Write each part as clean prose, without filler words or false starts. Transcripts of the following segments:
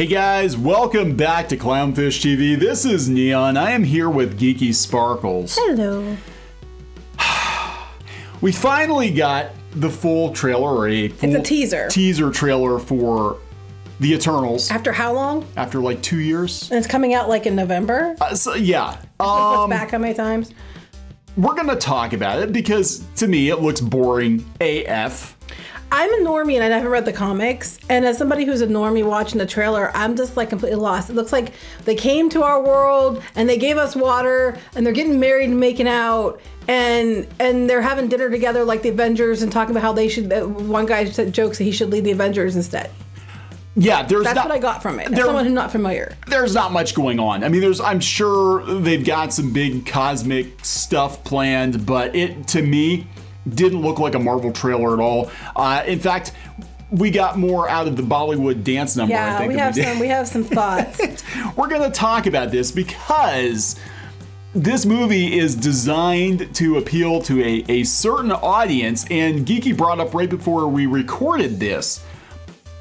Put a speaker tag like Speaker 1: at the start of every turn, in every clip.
Speaker 1: Hey guys, welcome back to Clownfish TV. This is Neon. I am here with Geeky Sparkles.
Speaker 2: Hello.
Speaker 1: We finally got the full trailer, or a full
Speaker 2: It's a
Speaker 1: teaser trailer for The Eternals.
Speaker 2: After how long?
Speaker 1: After like 2 years.
Speaker 2: And it's coming out like in November?
Speaker 1: Yeah.
Speaker 2: Look back how many times?
Speaker 1: We're going to talk about it because to me it looks boring AF.
Speaker 2: I'm a normie and I haven't read the comics. And as somebody who's a normie watching the trailer, I'm just like completely lost. It looks like they came to our world and they gave us water and they're getting married and making out. And they're having dinner together like the Avengers and talking about how they should, one guy said jokes that he should lead the Avengers instead.
Speaker 1: Yeah,
Speaker 2: that's what I got from it. As someone who's not familiar.
Speaker 1: There's not much going on. I mean, I'm sure they've got some big cosmic stuff planned, but it, to me, didn't look like a Marvel trailer at all. In fact, we got more out of the Bollywood dance number, I think.
Speaker 2: We have some thoughts.
Speaker 1: We're going to talk about this because this movie is designed to appeal to a certain audience, and Geeky brought up right before we recorded this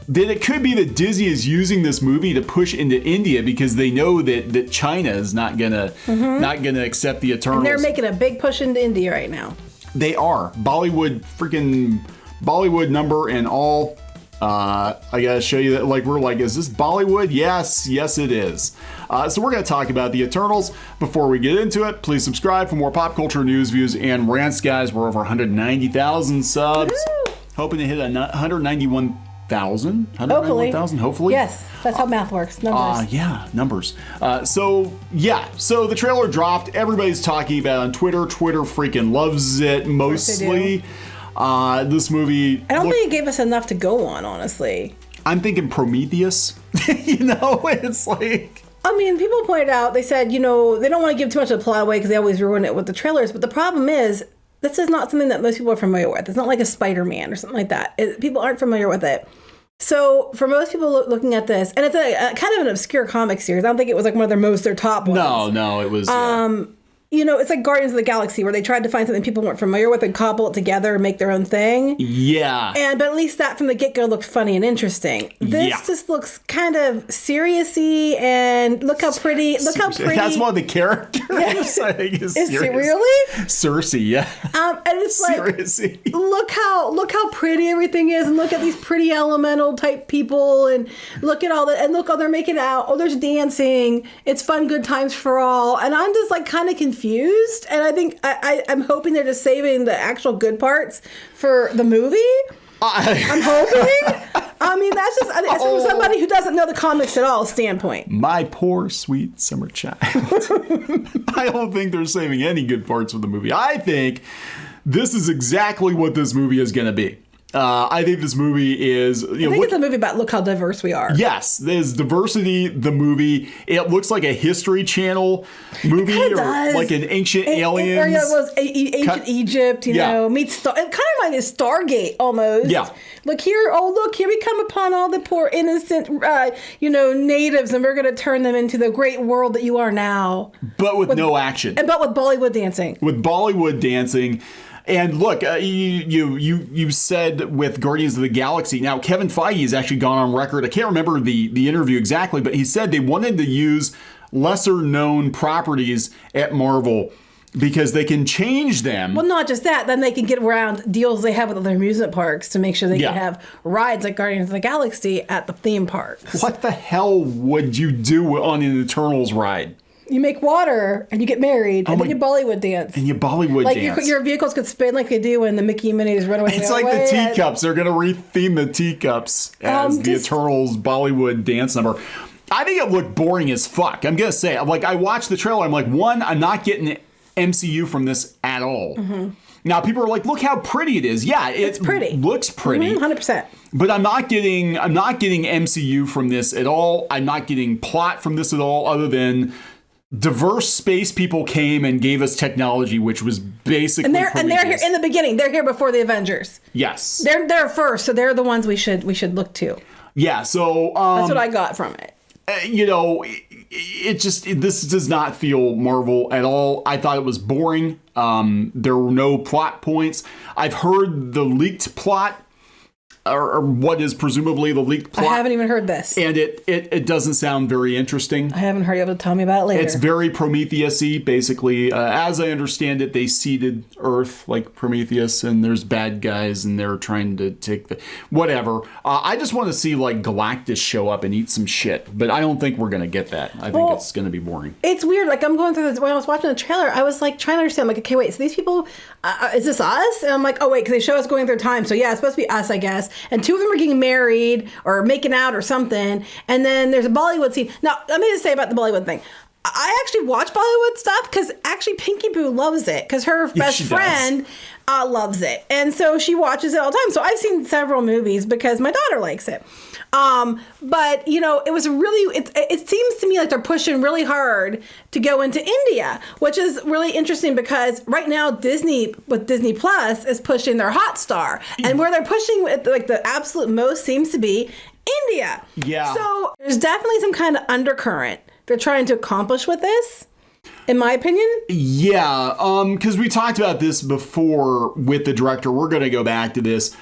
Speaker 1: that it could be that Disney is using this movie to push into India because they know that China is not gonna accept the Eternals.
Speaker 2: And they're making a big push into India right now. They are.
Speaker 1: Bollywood number and all. I gotta show you that. Like, we're like, is this Bollywood? Yes, it is. So we're gonna talk about the Eternals. Before we get into it, please subscribe for more pop culture news, views, and rants, guys. We're over 190,000 subs.
Speaker 2: Woo-hoo! Hoping
Speaker 1: to hit 191,000. Hopefully.
Speaker 2: Yes, that's how math works. Numbers.
Speaker 1: Yeah, numbers. So the trailer dropped. Everybody's talking about it on Twitter. Twitter freaking loves it mostly. This movie.
Speaker 2: I don't think it gave us enough to go on, honestly.
Speaker 1: I'm thinking Prometheus. It's like.
Speaker 2: I mean, people pointed out, they said, they don't want to give too much of the plot away because they always ruin it with the trailers. But the problem is, this is not something that most people are familiar with. It's not like a Spider-Man or something like that. People aren't familiar with it. So for most people looking at this, and it's a kind of an obscure comic series. I don't think it was like one of their top ones.
Speaker 1: No, it was.
Speaker 2: It's like Guardians of the Galaxy, where they tried to find something people weren't familiar with and cobble it together and make their own thing.
Speaker 1: Yeah.
Speaker 2: But at least that from the get-go looked funny and interesting. This just looks kind of serious-y, and look how pretty.
Speaker 1: That's one of the characters.
Speaker 2: Yeah.
Speaker 1: I think is
Speaker 2: it really?
Speaker 1: Cersei, yeah.
Speaker 2: And it's
Speaker 1: seriously.
Speaker 2: Like, look how pretty everything is, and look at these pretty elemental type people, and look at all that, and look, they're making out. Oh, there's dancing. It's fun, good times for all. And I'm just like kind of confused, and I think I'm hoping they're just saving the actual good parts for the movie. I'm hoping. I mean, that's just from somebody who doesn't know the comics at all standpoint.
Speaker 1: My poor sweet summer child. I don't think they're saving any good parts of the movie. I think this is exactly what this movie is going to be. I think this movie is.
Speaker 2: I think it's a movie about look how diverse we are.
Speaker 1: Yes, there's diversity. The movie. It looks like a History Channel movie, or like an ancient aliens.
Speaker 2: Or it was ancient Egypt. Meets it kind of reminds me of Stargate almost.
Speaker 1: Yeah.
Speaker 2: Look here! Oh, look here! We come upon all the poor innocent, natives, and we're going to turn them into the great world that you are now.
Speaker 1: But with no action.
Speaker 2: But with Bollywood dancing.
Speaker 1: And look, you said with Guardians of the Galaxy. Now, Kevin Feige has actually gone on record. I can't remember the interview exactly, but he said they wanted to use lesser known properties at Marvel because they can change them.
Speaker 2: Well, not just that. Then they can get around deals they have with other amusement parks to make sure they can have rides like Guardians of the Galaxy at the theme parks.
Speaker 1: What the hell would you do on an Eternals ride?
Speaker 2: You make water and you get married and then you Bollywood dance.
Speaker 1: Dance.
Speaker 2: Your vehicles could spin like they do when the Mickey and Minnie's Runaway Railway.
Speaker 1: It's like the teacups. They're going to retheme the teacups as the Eternals Bollywood dance number. I think it looked boring as fuck. I'm going to say, I watched the trailer. I'm like, one, I'm not getting MCU from this at all. Mm-hmm. Now, people are like, look how pretty it is. Yeah, it's pretty. Looks pretty.
Speaker 2: 100%.
Speaker 1: But I'm not getting MCU from this at all. I'm not getting plot from this at all, other than diverse space people came and gave us technology, which was basically
Speaker 2: and they're here in the beginning. They're here before the Avengers.
Speaker 1: Yes,
Speaker 2: they're first, so they're the ones we should look to.
Speaker 1: Yeah, so
Speaker 2: that's what I got from it.
Speaker 1: This does not feel Marvel at all. I thought it was boring. There were no plot points. I've heard the leaked plot or what is presumably the leaked plot.
Speaker 2: I haven't even heard this.
Speaker 1: And it doesn't sound very interesting.
Speaker 2: I haven't heard you able to tell me about it later.
Speaker 1: It's very Prometheus-y, basically. As I understand it, they seeded Earth like Prometheus, and there's bad guys, and they're trying to take the... Whatever. I just want to see, like, Galactus show up and eat some shit, but I don't think we're going to get that. I think it's going to be boring.
Speaker 2: It's weird. Like, I'm going through this... When I was watching the trailer, I was, like, trying to understand. I'm like, okay, wait, so these people... is this us? And I'm like, oh, wait, because they show us going through time. So, yeah, it's supposed to be us, I guess. And two of them are getting married or making out or something. And then there's a Bollywood scene. Now, let me just say about the Bollywood thing. I actually watch Bollywood stuff because actually Pinky Boo loves it because her best friend loves it. And so she watches it all the time. So I've seen several movies because my daughter likes it. But, you know, it was really, it seems to me like they're pushing really hard to go into India, which is really interesting because right now Disney, with Disney Plus, is pushing their Hotstar. And where they're pushing it, like the absolute most seems to be India.
Speaker 1: Yeah.
Speaker 2: So there's definitely some kind of undercurrent they're trying to accomplish with this, in my opinion.
Speaker 1: Yeah, because we talked about this before with the director. We're going to go back to this.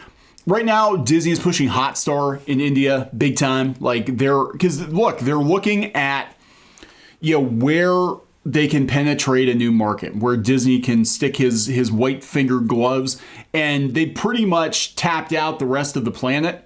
Speaker 1: Right now, Disney is pushing Hotstar in India big time. Like they're looking at, you know, where they can penetrate a new market, where Disney can stick his white finger gloves, and they pretty much tapped out the rest of the planet.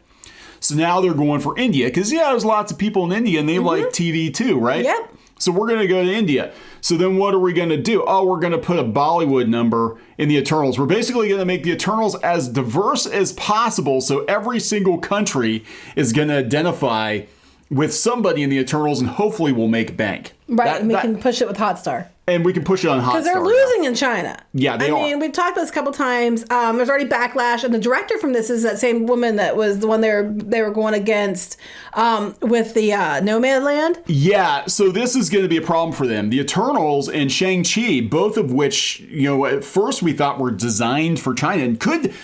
Speaker 1: So now they're going for India because, there's lots of people in India and they like TV too, right?
Speaker 2: Yep.
Speaker 1: So we're going to go to India. So then what are we going to do? Oh, we're going to put a Bollywood number in the Eternals. We're basically going to make the Eternals as diverse as possible. So every single country is going to identify with somebody in the Eternals and hopefully we'll make bank.
Speaker 2: Right, and we can push it with Hotstar.
Speaker 1: And we can push it on Hotstar.
Speaker 2: Because they're losing in China.
Speaker 1: Yeah, they are. I mean,
Speaker 2: we've talked about this a couple times. There's already backlash, and the director from this is that same woman that was the one they were going against with the Nomadland. Yeah,
Speaker 1: so this is going to be a problem for them. The Eternals and Shang-Chi, both of which, at first we thought were designed for China. And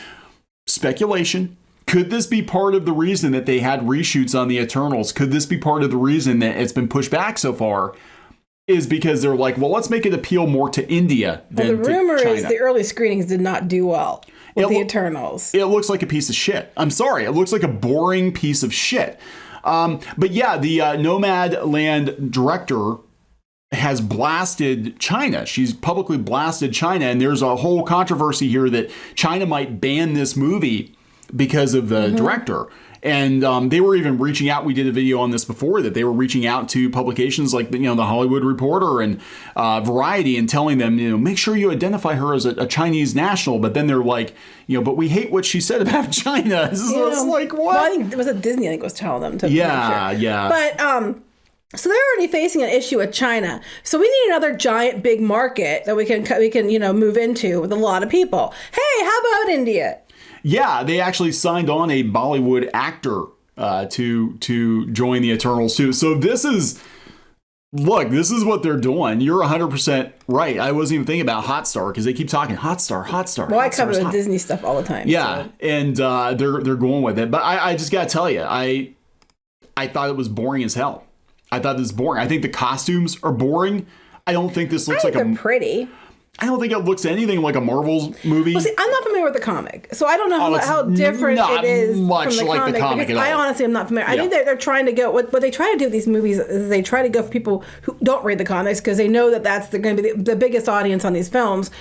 Speaker 1: speculation, could this be part of the reason that they had reshoots on the Eternals? Could this be part of the reason that it's been pushed back so far? Is because they're like, well, let's make it appeal more to India than to China. The rumor is
Speaker 2: the early screenings did not do well with the Eternals.
Speaker 1: It looks like a piece of shit. I'm sorry. It looks like a boring piece of shit. But yeah, the Nomadland director has blasted China. She's publicly blasted China. And there's a whole controversy here that China might ban this movie because of the director. And they were even reaching out. We did a video on this before that they were reaching out to publications like the Hollywood Reporter and Variety and telling them, make sure you identify her as a Chinese national. But then they're like, but we hate what she said about China. It's like, what?
Speaker 2: Well, I think it was Disney. I think was telling them to.
Speaker 1: Yeah.
Speaker 2: But so they're already facing an issue with China. So we need another giant big market that we can move into with a lot of people. Hey, how about India?
Speaker 1: Yeah, they actually signed on a Bollywood actor to join the Eternals too. So this is what they're doing. You're 100% right. I wasn't even thinking about Hotstar because they keep talking Hotstar.
Speaker 2: Well, I cover the Disney stuff all the time.
Speaker 1: Yeah,
Speaker 2: so.
Speaker 1: And they're going with it. But I just got to tell you, I thought it was boring as hell. I thought this was boring. I think the costumes are boring. I don't think this looks
Speaker 2: they're pretty.
Speaker 1: I don't think it looks anything like a Marvel movie.
Speaker 2: Well, see, I'm not familiar with the comic, so I don't know how different it is
Speaker 1: much
Speaker 2: from the
Speaker 1: like
Speaker 2: comic.
Speaker 1: The comic
Speaker 2: because I honestly am not familiar. Yeah. I think they're trying to go. What they try to do with these movies is they try to go for people who don't read the comics because they know that that's going to be the biggest audience on these films.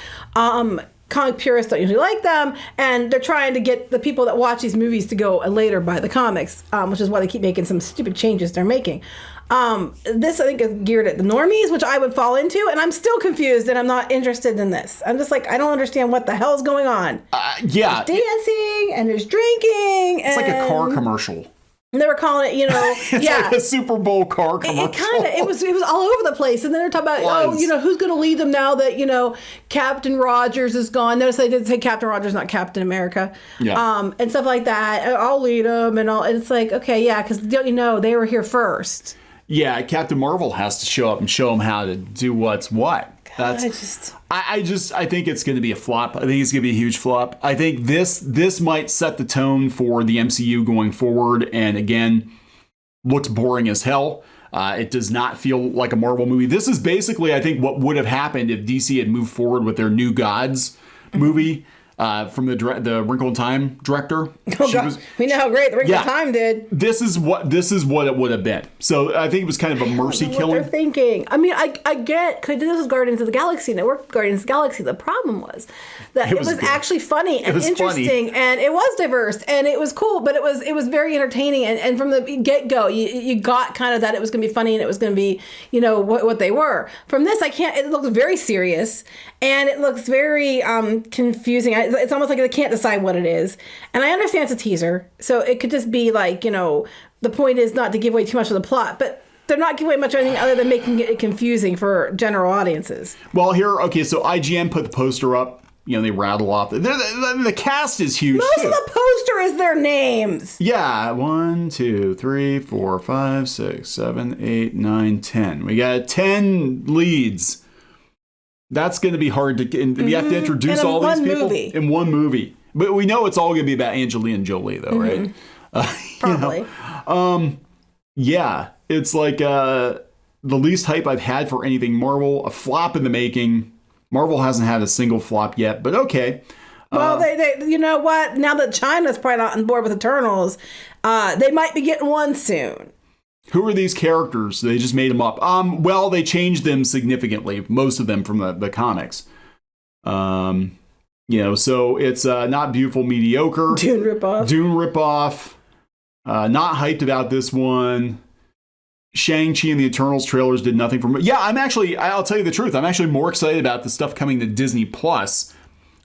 Speaker 2: Comic purists don't usually like them, and they're trying to get the people that watch these movies to go later buy the comics, which is why they keep making some stupid changes they're making. This I think is geared at the normies, which I would fall into, and I'm still confused and I'm not interested in this. I'm just like, I don't understand what the hell's going on.
Speaker 1: Yeah.
Speaker 2: There's dancing and there's drinking.
Speaker 1: It's like a car commercial.
Speaker 2: And they were calling it,
Speaker 1: it's like a Super Bowl car commercial.
Speaker 2: It was all over the place. And then they're talking about, who's going to lead them now that, Captain Rogers is gone. Notice they didn't say Captain Rogers, not Captain America.
Speaker 1: Yeah.
Speaker 2: And stuff like that. I'll lead them and all. And it's like, okay, yeah, because don't you know, they were here first.
Speaker 1: Yeah, Captain Marvel has to show up and show them how to do what's what.
Speaker 2: God,
Speaker 1: I think it's going to be a flop. I think it's going to be a huge flop. I think this might set the tone for the MCU going forward. And again, looks boring as hell. It does not feel like a Marvel movie. This is basically, I think, what would have happened if DC had moved forward with their New Gods movie. from the Wrinkle in Time director.
Speaker 2: We know how great the Wrinkle in Time did.
Speaker 1: This is what it would have been. So I think it was kind of a mercy killing.
Speaker 2: What they're thinking. I mean, I get, because this was Guardians of the Galaxy, and it worked Guardians of the Galaxy. The problem was that it was actually funny and interesting, and it was diverse, and it was cool, but it was very entertaining, and from the get-go, you got kind of that it was going to be funny, and it was going to be, what they were. From this, it looks very serious, and it looks very confusing. It's almost like they can't decide what it is. And I understand it's a teaser, so it could just be like, the point is not to give away too much of the plot, but they're not giving away much of anything other than making it confusing for general audiences.
Speaker 1: Well, so IGN put the poster up. They rattle off. The cast is huge.
Speaker 2: Most of the poster is their names.
Speaker 1: Yeah, 1, 2, 3, 4, 5, 6, 7, 8, 9, 10. We got 10 leads. That's going to be hard to. And we have to introduce all these people in one movie. But we know it's all going to be about Angelina Jolie, though, right?
Speaker 2: Probably.
Speaker 1: Yeah, it's like the least hype I've had for anything Marvel. A flop in the making. Marvel hasn't had a single flop yet, but okay.
Speaker 2: Well, they you know what? Now that China's probably not on board with Eternals, they might be getting one soon.
Speaker 1: Who are these characters? They just made them up. Well, they changed them significantly, most of them from the comics. So it's not beautiful, mediocre.
Speaker 2: Dune ripoff.
Speaker 1: Not hyped about this one. Shang-Chi and the Eternals trailers did nothing for me. Yeah, I'll tell you the truth. I'm actually more excited about the stuff coming to Disney Plus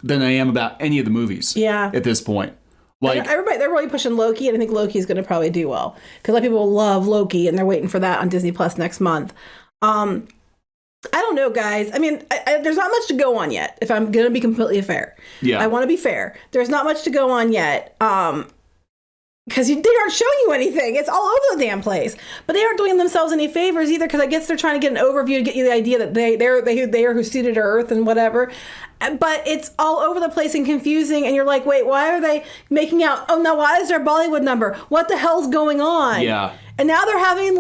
Speaker 1: than I am about any of the movies.
Speaker 2: Yeah.
Speaker 1: At this point.
Speaker 2: Like everybody, they're really pushing Loki, and I think Loki is going to probably do well because a lot of people love Loki, and they're waiting for that on Disney Plus next month. I don't know, guys. I mean, there's not much to go on yet. If I'm going to be completely fair, I want to be fair. There's not much to go on yet. Because they aren't showing you anything. It's all over the damn place. But they aren't doing themselves any favors either, because I guess they're trying to get an overview to get you the idea that they are who seeded Earth and whatever. But it's all over the place and confusing, and you're like, wait, why are they making out? Oh, no, why is there a Bollywood number? What the hell's going on?
Speaker 1: Yeah.
Speaker 2: And now they're having,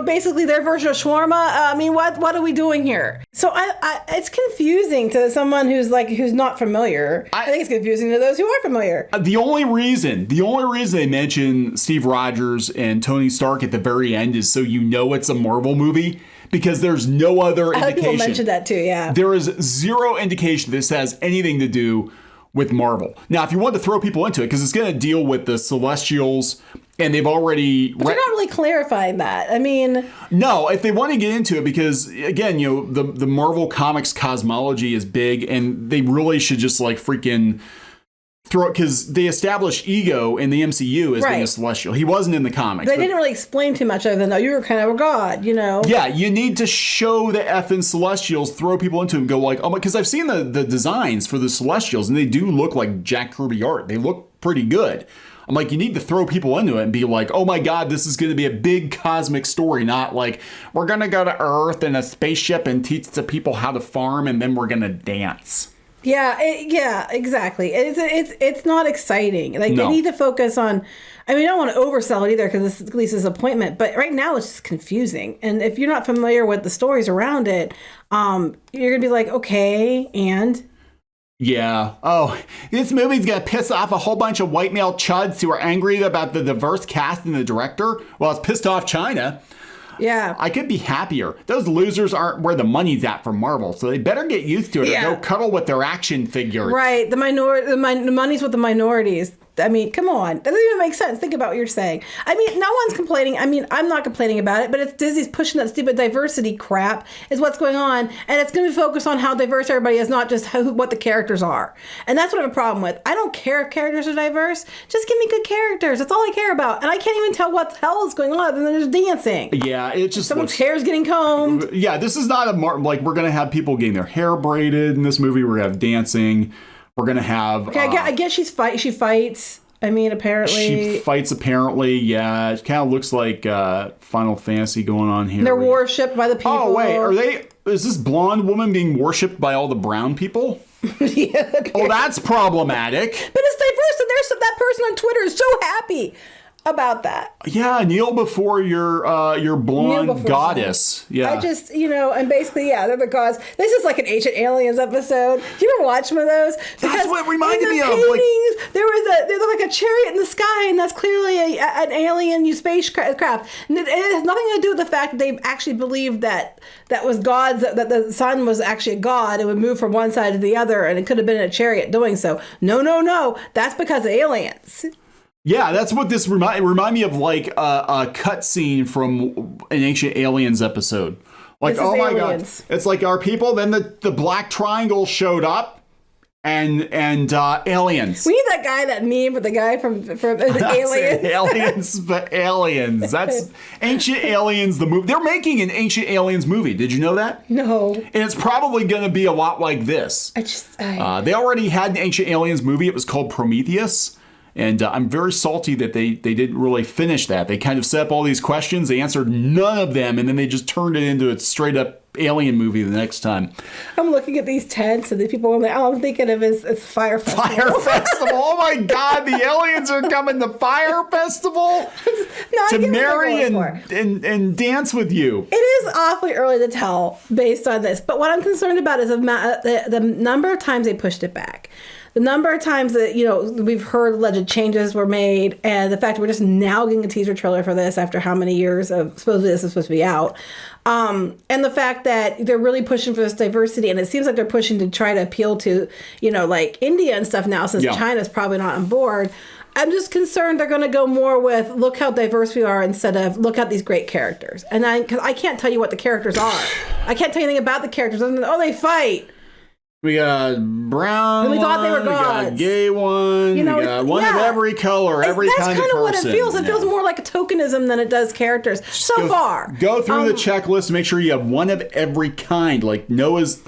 Speaker 2: basically their version of shawarma. I mean, what are we doing here? So it's confusing to someone who's not familiar. I think it's confusing to those who are familiar.
Speaker 1: The only reason they mention Steve Rogers and Tony Stark at the very end is so it's a Marvel movie. Because there's no other indication.
Speaker 2: People mentioned that too, yeah.
Speaker 1: There is zero indication this has anything to do with Marvel. Now, if you want to throw people into it, because it's going to deal with the Celestials, and they've already...
Speaker 2: But you're not really clarifying that. I mean...
Speaker 1: No, if they want to get into it, because, again, the Marvel Comics cosmology is big, and they really should just, freaking... throw it, because they established Ego in the MCU as being a Celestial. He wasn't in the comics.
Speaker 2: They didn't really explain too much other than, you were kind of a god,
Speaker 1: Yeah, you need to show the effing Celestials, throw people into them, go because I've seen the designs for the Celestials, and they do look like Jack Kirby art. They look pretty good. I'm like, you need to throw people into it and be like, oh my God, this is going to be a big cosmic story, not like, we're going to go to Earth in a spaceship and teach the people how to farm, and then we're going to dance.
Speaker 2: Yeah, exactly. It's not exciting. They need to focus on. I mean, I don't want to oversell it either because this is Lisa's appointment. But right now, it's just confusing. And if you're not familiar with the stories around it, you're gonna be like, okay, and.
Speaker 1: Yeah. Oh, this movie's gonna piss off a whole bunch of white male chuds who are angry about the diverse cast and the director. Well, it's pissed off China.
Speaker 2: Yeah.
Speaker 1: I could be happier. Those losers aren't where the money's at for Marvel, so they better get used to it or go cuddle with their action figures.
Speaker 2: Right. The money's with the minorities. I mean, come on. That doesn't even make sense. Think about what you're saying. I mean, no one's complaining. I mean, I'm not complaining about it, but it's Disney's pushing that stupid diversity crap is what's going on. And it's going to focus on how diverse everybody is, not just what the characters are. And that's what I have a problem with. I don't care if characters are diverse. Just give me good characters. That's all I care about. And I can't even tell what the hell is going on other than there's dancing.
Speaker 1: Yeah, it just
Speaker 2: someone's hair's getting combed.
Speaker 1: Yeah, this is not we're going to have people getting their hair braided in this movie. We're going to have dancing. We're going to have...
Speaker 2: Okay, I guess she fights. I mean, apparently...
Speaker 1: She fights, apparently, yeah. It kind of looks like Final Fantasy going on here.
Speaker 2: They're worshipped by the people.
Speaker 1: Oh, wait. Is this blonde woman being worshipped by all the brown people?
Speaker 2: Yeah.
Speaker 1: Oh, that's problematic.
Speaker 2: But it's diverse, and that person on Twitter is so happy. about that.
Speaker 1: Yeah, kneel before your blonde goddess. Yeah.
Speaker 2: I just, and basically, yeah, they're the gods. This is like an Ancient Aliens episode. Do you ever watch one of those?
Speaker 1: That's what it reminded me of.
Speaker 2: Paintings, there's like a chariot in the sky, and that's clearly an alien spacecraft. And it has nothing to do with the fact that they actually believed that was gods, that the sun was actually a god. It would move from one side to the other, and it could have been a chariot doing so. No. That's because of aliens.
Speaker 1: Yeah, that's what this remind me of, like a cutscene from an Ancient Aliens episode. Like, oh my
Speaker 2: aliens.
Speaker 1: God, it's like our people. Then the black triangle showed up, and aliens.
Speaker 2: We need that meme with the guy from Aliens.
Speaker 1: Aliens, but aliens. That's Ancient Aliens, the movie. They're making an Ancient Aliens movie. Did you know that?
Speaker 2: No.
Speaker 1: And it's probably going to be a lot like this. They already had an Ancient Aliens movie. It was called Prometheus. And I'm very salty that they didn't really finish that. They kind of set up all these questions. They answered none of them. And then they just turned it into a straight up alien movie the next time. I'm
Speaker 2: looking at these tents and the people in there. All I'm thinking of is Fire Festival.
Speaker 1: Fire Festival. Oh my God. The aliens are coming to Fire Festival to marry and dance with you.
Speaker 2: It is awfully early to tell based on this. But what I'm concerned about is the number of times they pushed it back. The number of times that, we've heard alleged changes were made, and the fact that we're just now getting a teaser trailer for this after how many years of supposedly this is supposed to be out. And the fact that they're really pushing for this diversity, and it seems like they're pushing to try to appeal to, like India and stuff now, since China's probably not on board. I'm just concerned they're going to go more with look how diverse we are instead of look at these great characters. And because I can't tell you what the characters are. I can't tell you anything about the characters. They fight.
Speaker 1: We got brown.
Speaker 2: And we thought they were gods.
Speaker 1: We got gay one. We got one of every color, every kind of person.
Speaker 2: That's kind of what it feels. It feels more like a tokenism than it does characters so far.
Speaker 1: Go through the checklist to make sure you have one of every kind, like Noah's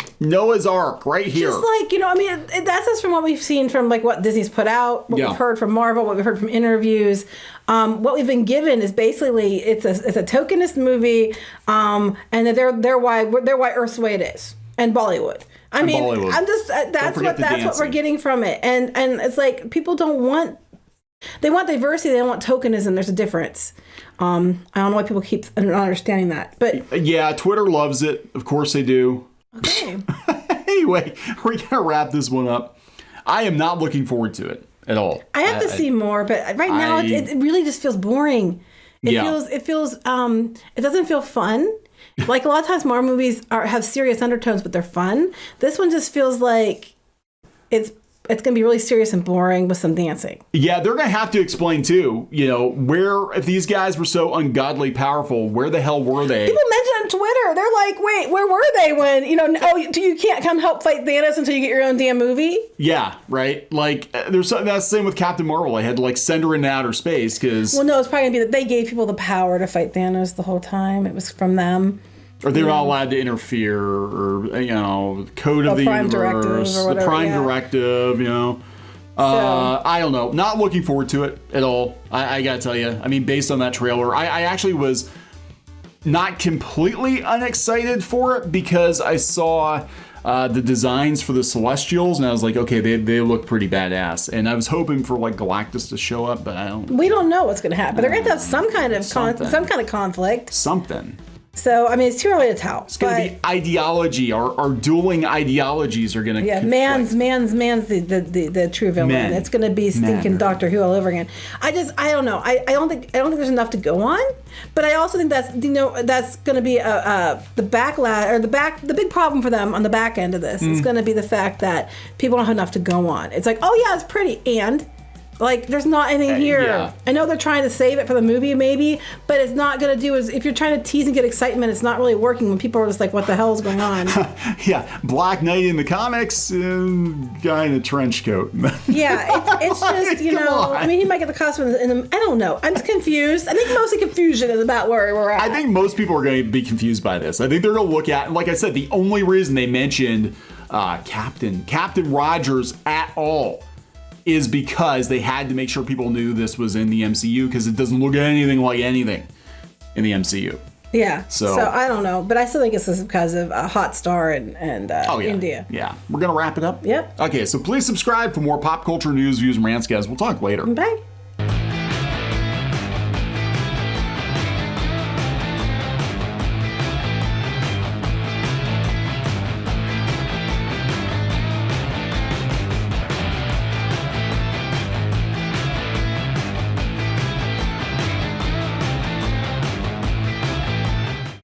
Speaker 1: Ark right here.
Speaker 2: Just like, that's just from what we've seen from like what Disney's put out, what we've heard from Marvel, what we've heard from interviews. What we've been given is basically it's a tokenist movie, and that they're why Earth's the way it is, and Bollywood.
Speaker 1: Bollywood.
Speaker 2: I'm just that's what we're getting from it, and it's like people want diversity, they don't want tokenism. There's a difference. I don't know why people keep not understanding that, but
Speaker 1: yeah, Twitter loves it. Of course they do.
Speaker 2: Okay.
Speaker 1: Anyway, we're gonna wrap this one up. I am not looking forward to it at all.
Speaker 2: I have to see more, but right now it really just feels boring. It feels it doesn't feel fun. Like a lot of times Marvel movies have serious undertones, but they're fun. This one just feels like it's going to be really serious and boring with some dancing. Yeah, they're going to have to explain too, where, if these guys were so ungodly powerful, where the hell were they? People mention on Twitter, they're like, wait, where were they when, you can't come help fight Thanos until you get your own damn movie? Yeah, right? Like, that's the same with Captain Marvel. I had to, send her into outer space because... Well, no, it's probably going to be that they gave people the power to fight Thanos the whole time. It was from them. Or they're not allowed to interfere, or code of the universe, the Prime Directive. I don't know. Not looking forward to it at all. I gotta tell you. I mean, based on that trailer, I actually was not completely unexcited for it because I saw the designs for the Celestials, and I was like, okay, they look pretty badass. And I was hoping for Galactus to show up, but I don't. We don't know what's gonna happen. They're gonna have some kind of conflict. Something. So, I mean, it's too early to tell. It's going to be ideology. Our dueling ideologies are going to conflict. Man's the true villain. It's going to be stinking Doctor Who all over again. I don't know. I don't think there's enough to go on. But I also think that's going to be the backlash, or the big problem for them on the back end of this. It's going to be the fact that people don't have enough to go on. It's like, oh yeah, it's pretty, and there's not anything here. Yeah. I know they're trying to save it for the movie, maybe, but it's not going to do is if you're trying to tease and get excitement, it's not really working when people are just like, what the hell is going on? Yeah, Black Knight in the comics, guy in a trench coat. Yeah, it's just, I mean, he might get the costume in the, I don't know. I'm just confused. I think mostly confusion is about where we're at. I think most people are going to be confused by this. I think they're going to look at, like I said, the only reason they mentioned Captain Rogers at all is because they had to make sure people knew this was in the MCU, because it doesn't look anything like anything in the MCU. Yeah. So I don't know, but I still think this is because of Hot Star and India. Yeah. We're going to wrap it up? Yep. Okay, so please subscribe for more pop culture news, views, and rants, guys. We'll talk later. Bye.